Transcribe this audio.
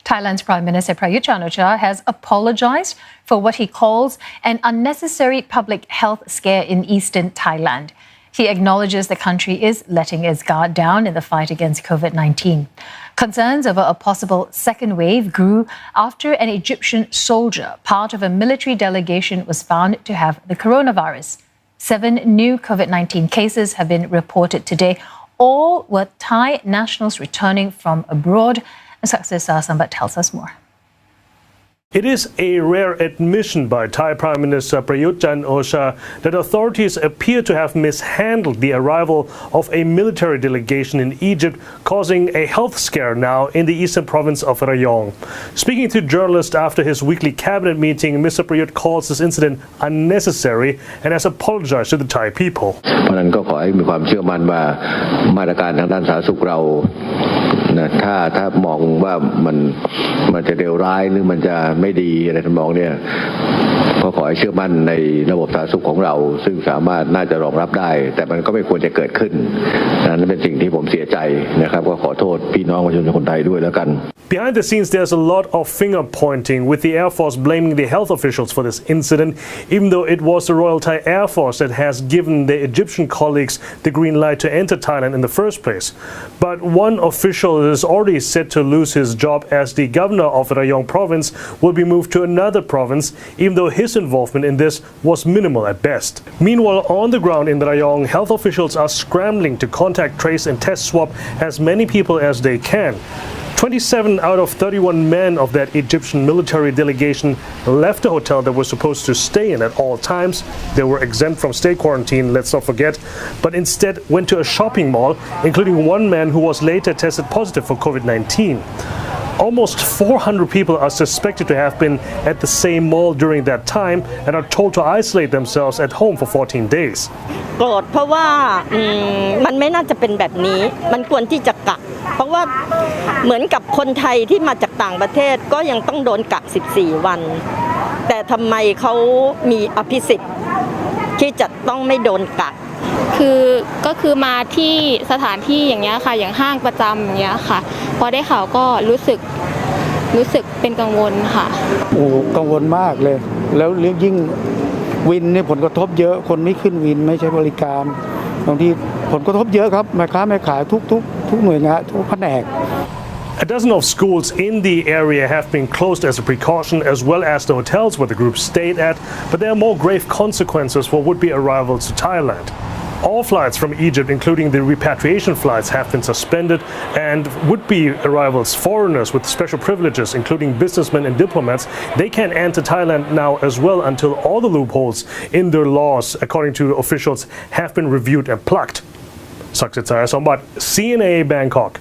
Thailand's Prime Minister Prayut Chan-o-cha has apologised for what he calls an unnecessary public health scare in eastern Thailand. He acknowledges the country is letting its guard down in the fight against COVID-19. Concerns over a possible second wave grew after an Egyptian soldier, part of a military delegation, was found to have the coronavirus. 7 new COVID-19 cases have been reported today. All were Thai nationals returning from abroad. Success Sambat tells us more. It is a rare admission by Thai Prime Minister Prayut Chan-o-cha that authorities appear to have mishandled the arrival of a military delegation in Egypt, causing a health scare now in the eastern province of Rayong. Speaking to journalists after his weekly cabinet meeting, Mr. Prayut calls this incident unnecessary and has apologized to the Thai people. เพราะนั้นก็ขอให้มีความเชื่อมั่นว่ามาตรการทางด้านสาธารณสุขเราถ้ามองว่ามันจะเลวร้ายหรือมันจะไม่ดีอะไรทำนองเนี่ยก็ขอให้เชื่อมั่นในระบบสาธารณสุขของเราซึ่งสามารถน่าจะรองรับได้แต่มันก็ไม่ควรจะเกิดขึ้นนั่นเป็นสิ่งที่ผมเสียใจนะครับก็ขอโทษพี่น้องประชาชนคนไทยด้วยแล้วกัน Behind the scenes, there's a lot of finger pointing, with the Air Force blaming the health officials for this incident, even though it was the Royal Thai Air Force that has given their Egyptian colleagues the green light to enter Thailand in the first place. But one official is already set to lose his job as the governor of Rayong province will be moved to another province, even though his involvement in this was minimal at best. Meanwhile, on the ground in Rayong, health officials are scrambling to contact, trace and test swab as many people as they can. 27 out of 31 men of that Egyptian military delegation left the hotel they were supposed to stay in at all times. They were exempt from state quarantine, let's not forget, but instead went to a shopping mall, including one man who was later tested positive for COVID-19. Almost 400 people are suspected to have been at the same mall during that time and are told to isolate themselves at home for 14 days. โกรธเพราะว่ามันไม่น่าจะเป็นแบบนี้มันควรที่จะกักเพราะว่าเหมือนกับคนไทยที่มาจากต่างประเทศก็ยังต้องโดนกัก14 วันแต่ทำไมเขามีอภิสิทธิ์ที่จะต้องไม่โดนกักก็คือมาที่สถานที่อย่างเงี้ยค่ะอย่างห้างประจำอย่างเงี้ยค่ะพอได้ข่าวก็รู้สึกเป็นกังวลค่ะโอ้กังวลมากเลยแล้วยิ่งวินเนี่ยผลกระทบเยอะคนไม่ขึ้นวินไม่ใช้บริการบางทีผลกระทบเยอะครับแม่ค้าแม่ขายทุกหน่วยงานทุกแผนกA dozen of schools in the area have been closed as a precaution, as well as the hotels where the group stayed at, but there are more grave consequences for would-be arrivals to Thailand. All flights from Egypt, including the repatriation flights, have been suspended, and would-be arrivals, foreigners with special privileges, including businessmen and diplomats, they can't enter Thailand now as well until all the loopholes in their laws, according to officials, have been reviewed and plugged. Saksit Sambat, CNA Bangkok.